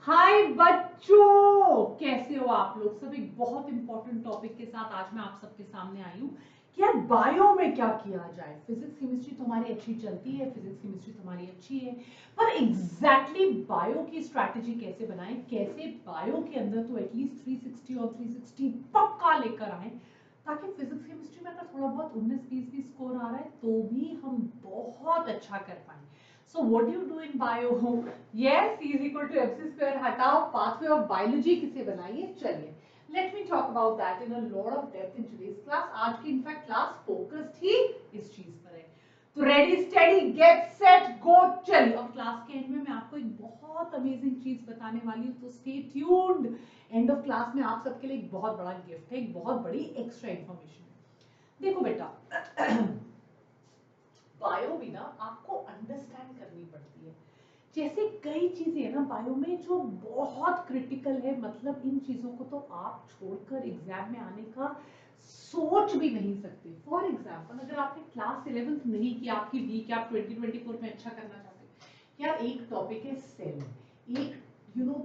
हाय बच्चों, कैसे हो आप लोग सब। एक बहुत इंपॉर्टेंट टॉपिक के साथ आज मैं आप सबके सामने आई हूँ कि यार बायो में क्या किया जाए। फिजिक्स केमिस्ट्री तो हमारी अच्छी चलती है, फिजिक्स केमिस्ट्री तो हमारी अच्छी है, पर एग्जैक्टली बायो की स्ट्रैटेजी कैसे बनाएं, कैसे बायो के अंदर तो एटलीस्ट 360 और 360 पक्का लेकर आए, ताकि फिजिक्स केमिस्ट्री में अगर थोड़ा बहुत 19-20 भी स्कोर आ रहा है तो भी हम बहुत अच्छा कर पाए। So what do you do in bio? Yes, E is equal to MC square हटाओ, pathway of biology किसे बनाइए। चलिए, let me talk about that in a lot of depth in today's class. आज की इनफैक्ट क्लास फोकस्ड ही इस चीज पर है। तो ready steady get set go. चलिए, अब क्लास के एंड में मैं आपको एक बहुत अमेजिंग चीज बताने वाली हूँ, तो stay tuned. End of class में आप सबके लिए एक बहुत बड़ा गिफ्ट है, एक बहुत बड़ी एक्स्ट्रा इंफॉर्मेशन है। देखो बेटा, बायो भी ना आपको अंडरस्टैंड करनी पड़ती है। जैसे कई चीजें है ना बायो में जो बहुत क्रिटिकल है, मतलब इन चीजों को तो आप छोड़कर एग्जाम में आने का सोच भी नहीं सकते। फॉर एग्जाम्पल, अगर आपने क्लास 11th नहीं किया, आपकी वीक आप 2024 में अच्छा करना चाहते हैं, यार एक टॉपिक है सेल, एक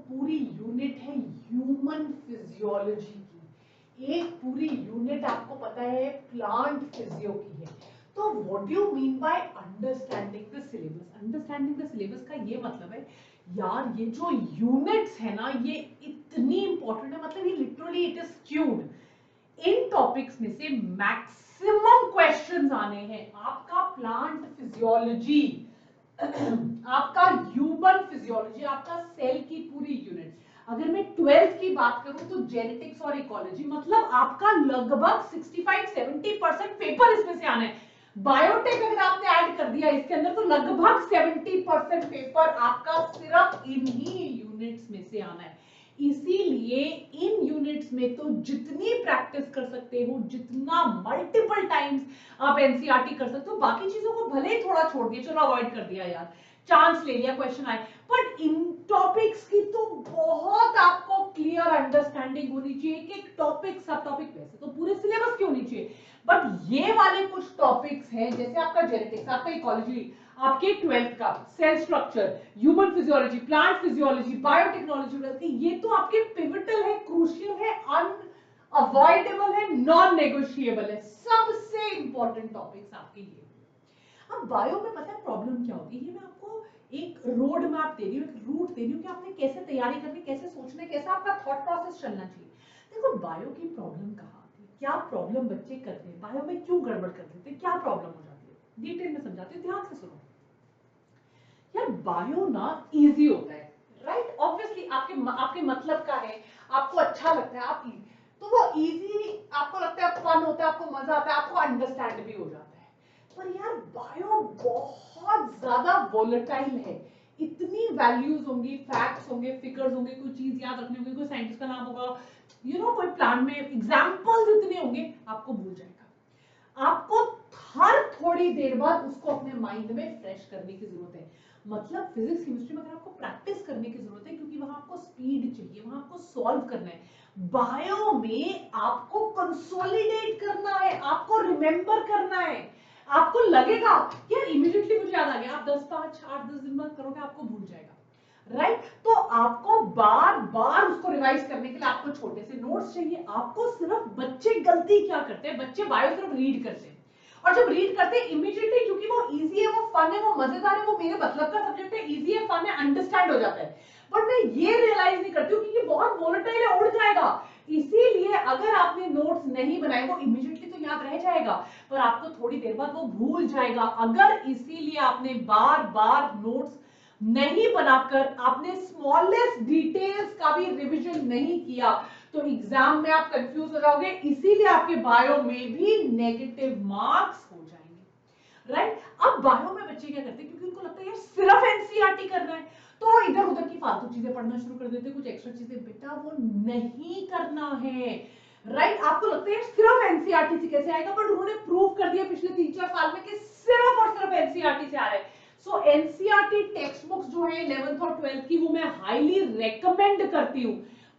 पूरी यूनिट है ह्यूमन फिजियोलॉजी की, एक पूरी यूनिट आपको पता है प्लांट फिजियो की है। तो what do you mean by understanding the syllabus? Understanding the syllabus का ये मतलब है यार ये जो यूनिट्स है ना ये इतनी इंपॉर्टेंट है, मतलब ये literally it is cued. In topics में से मैक्सिमम क्वेश्चंस आने हैं आपका प्लांट फिजियोलॉजी, आपका ह्यूमन फिजियोलॉजी, आपका सेल की पूरी यूनिट। अगर मैं 12th की बात करूं तो जेनेटिक्स और इकोलॉजी, मतलब आपका लगभग 65-70% पेपर इसमें से आना है। बायोटेक अगर आपने ऐड कर दिया इसके अंदर तो लगभग 70% पेपर आपका सिर्फ इन्हीं यूनिट्स में से आना है। इसीलिए इन यूनिट्स में तो जितनी प्रैक्टिस कर सकते हो, जितना मल्टीपल टाइम्स आप एनसीईआरटी कर सकते हो, बाकी चीजों को भले ही थोड़ा छोड़ दिया, चलो अवॉइड कर दिया यार, चांस ले लिया, क्वेश्चन आए, बट इन टॉपिक्स की तो बहुत आपको क्लियर अंडरस्टैंडिंग होनी चाहिए। एक टॉपिक सब टॉपिक वैसे तो पूरे सिलेबस की होनी चाहिए, बट ये वाले कुछ टॉपिक्स हैं जैसे आपका जेनेटिक्स, आपका इकोलॉजी, आपके 12th का cell structure, human physiology, plant physiology, biotechnology, ये तो आपके पिवटल है, क्रूशियल है, अनअवॉइडेबल है, नॉन नेगोशिएबल है, सबसे इंपॉर्टेंट टॉपिक्स आपके ये। अब बायो में पता है प्रॉब्लम क्या होती है, ये मैं आपको एक रोड मैप दे रही हूँ, एक रूट दे रही हूँ कि आपने कैसे तैयारी करनी, कैसे सोचना है, कैसा आपका थॉट प्रोसेस चलना चाहिए। देखो बायो की प्रॉब्लम कहाँ आती है, क्या प्रॉब्लम बच्चे करते हैं बायो में, क्यों गड़बड़ कर देते हैं, क्या प्रॉब्लम हो जाती है, डिटेल में समझाती हूँ, ध्यान से सुनो। यार बायो ना इजी होता है, राइट? ऑब्वियसली आपके मतलब का है, आपको अच्छा लगता है, आप तो वो इजी आपको लगता है, फन होता है, आपको मजा आता है, आपको अंडरस्टैंड भी हो जाता है। पर यार बायो बहुत ज्यादा वोलेटाइल है, इतनी वैल्यूज होंगी, फैक्ट्स होंगे, फिगर्स होंगे, कोई चीज याद रखनी होगी, कोई साइंटिस्ट का नाम होगा, कोई प्लान में एग्जांपल्स इतने होंगे, आपको भूल जाएगा। आपको हर थोड़ी देर बाद उसको अपने माइंड में फ्रेश करने की जरूरत है। मतलब फिजिक्स केमिस्ट्री में अगर आपको प्रैक्टिस करने की जरूरत है, क्योंकि वहां आपको स्पीड चाहिए, वहां आपको सॉल्व करना है। बायो में आपको कंसोलिडेट करना है, आपको रिमेंबर करना है। आपको लगेगा यार इमीडिएटली मुझे याद आ गया, आप 10-5-8-10 दिन बाद करोगे आपको भूल जाएगा, राइट? तो आपको बार बार उसको रिवाइज करने के लिए आपको छोटे से नोट्स चाहिए। आपको सिर्फ, बच्चे गलती क्या करते हैं, बच्चे बायो सिर्फ रीड करते हैं, और जब रीड करते हैं इमीडिएटली, क्योंकि वो इजी है, वो फन है, वो मजेदार है, वो मेरे मतलब का सब्जेक्ट है, इजी है, फन है, अंडरस्टैंड हो जाता है, बट मैं ये रियलाइज नहीं करती हूँ कि ये बहुत वोलेटाइल है, उड़ जाएगा। इसीलिए अगर आपने नोट्स नहीं बनाए, वो इमीडिएटली तो याद रह जाएगा, पर आपको थोड़ी देर बाद वो भूल जाएगा। अगर इसीलिए आपने बार बार नोट्स नहीं बनाकर आपने स्मॉलेस्ट डिटेल्स का भी रिवीजन नहीं किया, तो एग्जाम में आप कंफ्यूज हो जाओगे, इसीलिए आपके बायो में भी नेगेटिव मार्क्स हो जाएंगे, राइट? अब बायो में बच्चे क्या करते हैं, क्योंकि उनको लगता है यार सिर्फ एनसीईआरटी करना है, तो इधर उधर की फालतू चीजें पढ़ना शुरू कर देते हैं, कुछ एक्स्ट्रा चीजें, बेटा वो नहीं करना है, राइट? आपको लगता है सिर्फ एनसीईआरटी से कैसे आएगा, बट उन्होंने प्रूव कर दिया पिछले 3-4 साल में कि सिर्फ और सिर्फ एनसीईआरटी से आ रहा है। सो एनसीईआरटी टेक्स्ट बुक्स जो है 11th और 12th की, वो मैं हाईली रेकमेंड करती हूँ,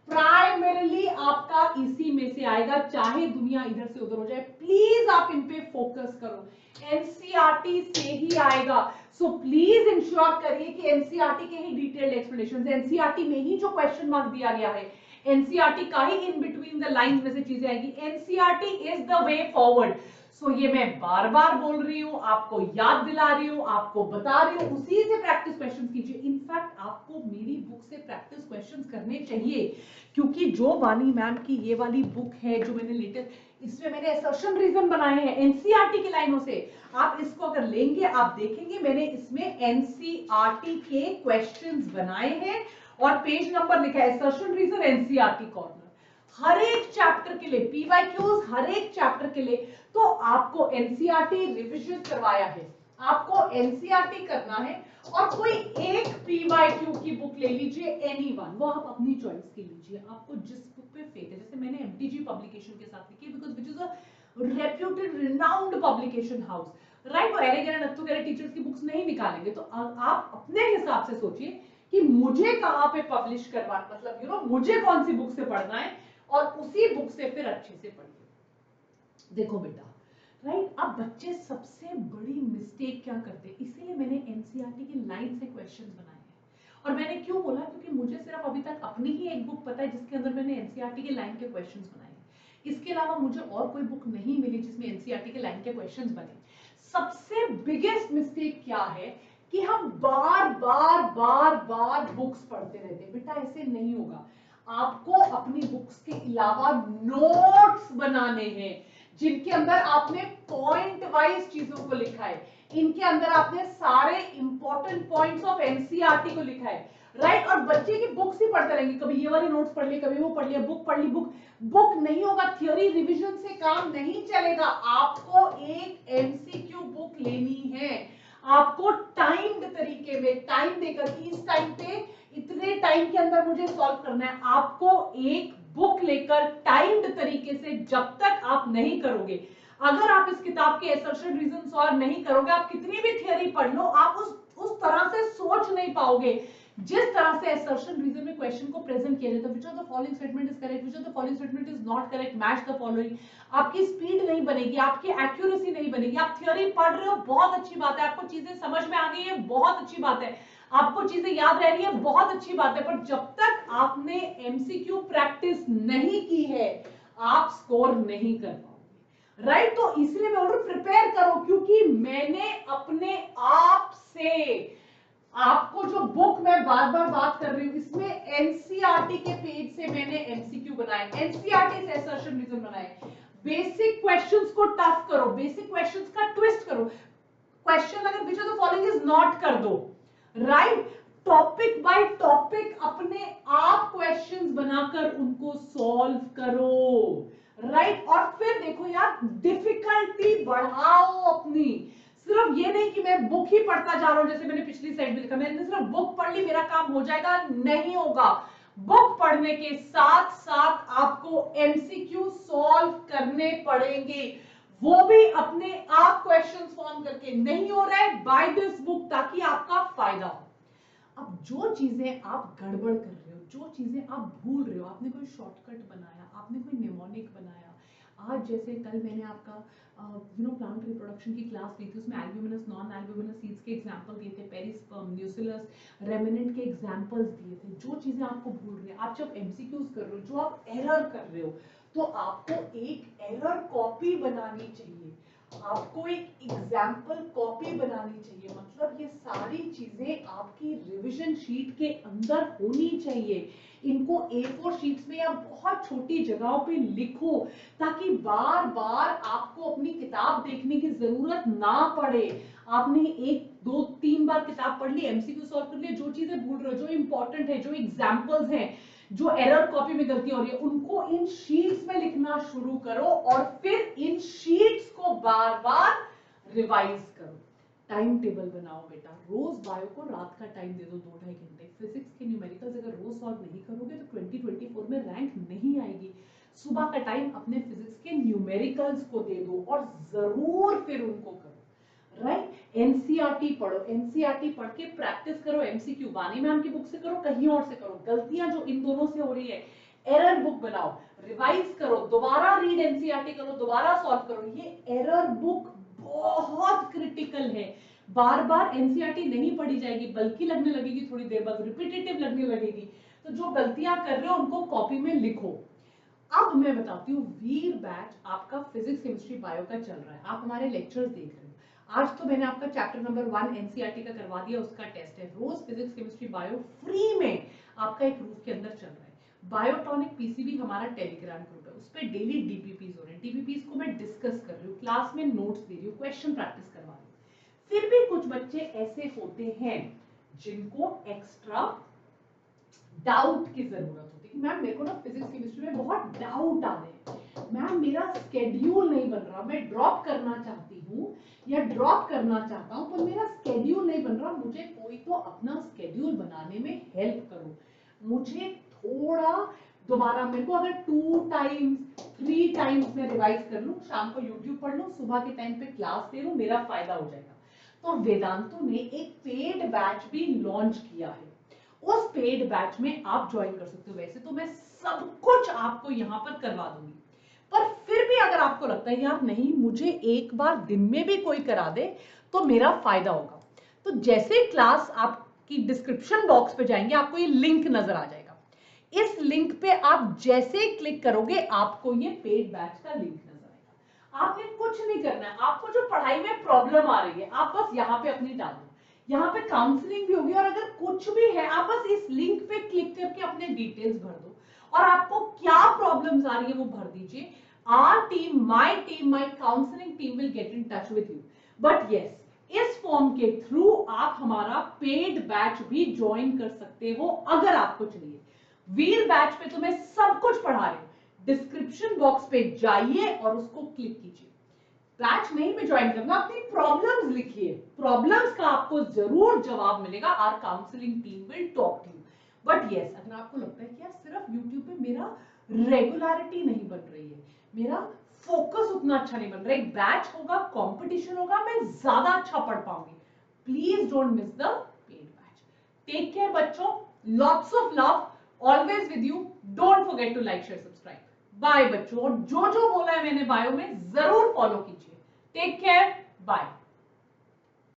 प्राइमरीली आपका इसी में से आएगा, चाहे दुनिया इधर से उधर हो जाए, प्लीज आप इन पे फोकस करो, एनसीईआरटी से ही आएगा। सो प्लीज इंश्योर करिए कि एनसीईआरटी के ही डिटेल्ड एक्सप्लेनेशन, एनसीईआरटी में ही जो क्वेश्चन मार्क दिया गया है, एनसीईआरटी का ही इन बिटवीन द लाइंस में से चीजें आएगी। NCERT is the way forward. So ये मैं बार बार बोल रही हूं, आपको याद दिला रही हूं, आपको बता रही हूं, उसी से प्रैक्टिस क्वेश्चंस कीजिए। इनफैक्ट आपको मेरी बुक से प्रैक्टिस क्वेश्चंस करने चाहिए, क्योंकि जो वानी मैम की ये वाली बुक है जो मैंने लेटेस्ट, इसमें मैंने असर्शन रीजन बनाए हैं एनसीईआरटी की लाइनों से। आप इसको अगर लेंगे, आप देखेंगे मैंने इसमें एनसीईआरटी के क्वेश्चंस बनाए हैं और पेज नंबर लिखा है असर्शन रीजन एनसीईआरटी कॉर्नर, हर एक चैप्टर के लिए पीवाईक्यूज, हर एक चैप्टर के लिए। तो आपको एनसीईआरटी रिविजन करवाया है, आपको एनसीईआरटी करना है, और कोई एक पीवाईक्यू की बुक ले लीजिए, एनीवन, वो आप अपनी चॉइस की लीजिए, आपको जिस बुक पे फेथ है। जैसे मैंने एमटीजी पब्लिकेशन के साथ लिखी, because which is a reputed renowned publication house, right. वो एरेगर एंड अत्तुगेरे टीचर्स की बुक्स नहीं निकालेंगे। तो आप अपने हिसाब से सोचिए कि मुझे कहां पे पब्लिश करवा, मतलब यू नो मुझे कौन सी बुक से पढ़ना है, और उसी बुक से फिर अच्छे से पढ़िए। देखो बेटा, राइट, अब बच्चे सबसे बड़ी मिस्टेक क्या करते हैं, इसीलिए मैंने एनसीईआरटी की लाइन से क्वेश्चंस बनाए हैं। और मैंने क्यों बोला, क्योंकि मुझे सिर्फ अभी तक अपनी ही एक बुक पता है जिसके अंदर मैंने एनसीईआरटी की लाइन के क्वेश्चंस बनाए हैं। इसके अलावा मुझे और कोई बुक नहीं मिली जिसमें एनसीईआरटी के लाइन के क्वेश्चंस बने। सबसे बिगेस्ट मिस्टेक क्या है कि हम बार बार बार बार बुक्स पढ़ते रहते हैं। बेटा ऐसे नहीं होगा, आपको अपनी बुक्स के अलावा नोट्स बनाने हैं, जिनके अंदर आपने पॉइंट वाइज चीजों को लिखा है, इनके अंदर आपने सारे इंपॉर्टेंट पॉइंट्स ऑफ एनसीईआरटी को लिखा है, राइट। और बच्चे की बुक्स ही पढ़ते रहेंगे, कभी ये वाले नोट्स पढ़ लिए, कभी वो पढ़ लिया, बुक पढ़ ली, बुक नहीं होगा, थियोरी रिवीजन से काम नहीं चलेगा। आपको एक एमसीक्यू बुक लेनी है, आपको टाइम्ड तरीके में, टाइम देकर कि इस टाइम पे इतने टाइम के अंदर मुझे सॉल्व करना है, आपको एक बुक लेकर टाइम्ड तरीके से, जब तक आप नहीं करोगे, अगर आप इस किताब के असर्शन रीजन सॉल्व नहीं करोगे, आप कितनी भी थियरी पढ़ लो, आप उस तरह से सोच नहीं पाओगे जिस तरह से असर्शन रीजन में क्वेश्चन को प्रेजेंट किया जाता है। Which of the following statement is correct, which of the following statement is not correct, match the following. आपकी स्पीड नहीं बनेगी, आपकी एक्यूरेसी नहीं बनेगी। आप थ्योरी पढ़ रहे हो, बहुत अच्छी बात है, आपको चीजें समझ में आ गई है, बहुत अच्छी बात है, आपको चीजें याद रह रही है, बहुत अच्छी बात है, पर जब तक आपने एमसीक्यू प्रैक्टिस नहीं की है, आप स्कोर नहीं कर पाओगे, राइट। तो इसलिए मैं बोल रहा हूं प्रिपेयर करो, क्योंकि मैंने अपने आप से, आपको जो बुक मैं बार बार बात कर रही हूं, इसमें एनसीईआरटी के पेज से मैंने एमसीक्यू बनाए, एनसीईआरटी से असर्शन रीजन बनाए। बेसिक क्वेश्चंस को टफ करो, बेसिक क्वेश्चंस का ट्विस्ट करो, क्वेश्चन अगर which of the following is not कर दो, राइट। टॉपिक बाय टॉपिक अपने आप क्वेश्चंस बनाकर उनको सॉल्व करो, राइट। और फिर देखो यार, डिफिकल्टी बढ़ाओ अपनी। सिर्फ ये नहीं कि मैं बुक ही पढ़ता जा रहा हूं, जैसे मैंने पिछली साइड में लिखा, मैंने सिर्फ बुक पढ़ ली मेरा काम हो जाएगा, नहीं होगा। बुक पढ़ने के साथ साथ आपको एमसीक्यू सॉल्व करने पड़ेंगे, वो भी अपने आप क्वेश्चन फॉर्म करके। नहीं हो रहा है, बाय दिस बुक, ताकि आपका फायदा हो। अब जो चीजें आप गड़बड़ कर रहे हो, जो चीजें आप भूल रहे हो, आपने कोई शॉर्टकट बनाया, आपने कोई निमोनिक बनाया, आज जैसे कल मैंने आपका प्लांट रिप्रोडक्शन की क्लास ली थी, उसमें एल्ब्यूमिनस नॉन एल्ब्यूमिनस सीड्स के एग्जांपल दिए थे, पेरिस्पर्म, न्यूसिलस, रेमिनेंट के एग्जांपल्स दिए थे। जो चीजें आपको भूल रही है, आप जब एमसीक्यूज कर रहे हो, जो आप एरर कर रहे हो, तो आपको एक एरर कॉपी बनानी चाहिए, आपको एक एग्जाम्पल कॉपी बनानी चाहिए। मतलब ये सारी चीजें आपकी रिवीजन शीट के अंदर होनी चाहिए। इनको A4 शीट्स में या बहुत छोटी जगहों पे लिखो, ताकि बार बार आपको अपनी किताब देखने की जरूरत ना पड़े। आपने एक दो तीन बार किताब पढ़ ली, एमसीक्यू सॉल्व कर लिया, जो चीजें भूल रहे हो, जो इंपॉर्टेंट है, जो एग्जाम्पल्स हैं, जो एरर कॉपी में गलती हो रही है, उनको इन शीट्स में लिखना शुरू करो, और फिर इन शीट्स को बार बार रिवाइज करो। टाइम टेबल बनाओ बेटा, रोज बायो को रात का टाइम दे दो 2-2.5 घंटे। फिजिक्स के न्यूमेरिकल्स अगर रोज सॉल्व नहीं करोगे तो 2024 में रैंक नहीं आएगी। सुबह का टाइम अपने फिजिक्स के न्यूमेरिकल्स को दे दो, और जरूर फिर उनको करो, राइट। एनसीईआरटी पढ़ो, एनसीईआरटी पढ़ के प्रैक्टिस करो, एमसीक्यू वानी मैम की बुक से करो, कहीं और से करो। गलतियां जो इन दोनों से हो रही है, एरर बुक बनाओ, रिवाइज करो, दोबारा रीड एनसीईआरटी करो, दोबारा सॉल्व करो। ये एरर बुक बहुत क्रिटिकल है। बार बार एनसीईआरटी नहीं पढ़ी जाएगी, बल्कि लगने लगेगी, थोड़ी देर बाद रिपीटेटिव लगने लगेगी। तो जो गलतियां कर रहे हो उनको कॉपी में लिखो। अब मैं बताती हूँ, वीर बैच आपका फिजिक्स केमिस्ट्री बायो का चल रहा है, आप हमारे लेक्चर्स देख रहे हो। आज तो मैंने आपका चैप्टर नंबर 1 एनसीईआरटी का करवा दिया, उसका टेस्ट है। रोज फिजिक्स केमिस्ट्री बायो फ्री में आपका एक रूफ के अंदर चल रहा है। बायोटॉनिक पीसीबी हमारा टेलीग्राम ग्रुप है, उस पर डेली डीपीपीज हो रहे हैं। डीपीपीज को मैं डिस्कस कर रही हूँ, क्लास में नोट्स दे रही हूँ, क्वेश्चन प्रैक्टिस करवा रही हूँ। फिर भी कुछ बच्चे ऐसे होते हैं जिनको एक्स्ट्रा डाउट की जरूरत होती है। मैम मेरे को ना फिजिक्स केमिस्ट्री में बहुत डाउट आ रहे हैं, मैम मेरा स्केड्यूल नहीं बन रहा, मैं ड्रॉप करना चाहती हूँ या ड्रॉप करना चाहता हूँ, पर मेरा स्केड्यूल नहीं बन रहा, मुझे कोई तो अपना स्केड्यूल बनाने में हेल्प करो। मुझे थोड़ा दोबारा, मेरे को अगर 2 टाइम्स 3 टाइम्स मैं रिवाइज कर लूं, शाम को यूट्यूब पढ़ लूं, सुबह के टाइम पे क्लास दे लूं, मेरा फायदा हो जाएगा। तो वेदांतु ने एक पेड बैच भी लॉन्च किया है। उस पेड बैच में आप ज्वाइन कर सकते हो। वैसे तो मैं सब कुछ आपको यहाँ पर करवा दूंगी, पर फिर भी अगर आपको लगता है यार नहीं, मुझे एक बार दिन में भी कोई करा दे तो मेरा फायदा होगा, तो जैसे क्लास आपकी डिस्क्रिप्शन बॉक्स पे जाएंगे, आपको ये लिंक नजर आ जाएगा। इस लिंक पे आप जैसे क्लिक करोगे, आपको ये पेड बैच का लिंक नजर आएगा। आपने कुछ नहीं करना है, आपको जो पढ़ाई में प्रॉब्लम आ रही है, आप बस यहाँ पे अपनी डाल दो। यहाँ पे काउंसलिंग भी होगी, और अगर कुछ भी है, आप बस इस लिंक पे क्लिक करके अपने डिटेल्स भर दो, और आपको क्या प्रॉब्लम्स आ रही है वो भर दीजिए। Our team, my counseling team will get in touch with you. But yes, इस फॉर्म के थ्रू आप हमारा पेड बैच भी ज्वाइन कर सकते हो अगर आपको चाहिए। वीर बैच पे तो मैं सब कुछ पढ़ा रही हूँ, डिस्क्रिप्शन बॉक्स पे जाइए और उसको क्लिक कीजिए। बैच नहीं में ज्वाइन करना, अपनी प्रॉब्लम्स लिखिए, प्रॉब्लम्स का आपको जरूर जवाब मिलेगा। Our counselling team will talk to you. But yes, अगर आपको लगता है कि यार सिर्फ यूट्यूब पे मेरा रेगुलरिटी नहीं बन रही है, मेरा फोकस उतना अच्छा नहीं बन रहा, एक बैच होगा, कंपटीशन होगा, मैं ज्यादा अच्छा पढ़ पाऊंगी, please don't miss the paid batch. Take care बच्चों, lots of love, always with you. Don't forget to like share subscribe. Bye बच्चों, और जो जो बोला है मैंने बायो में जरूर फॉलो कीजिए। Take care, bye.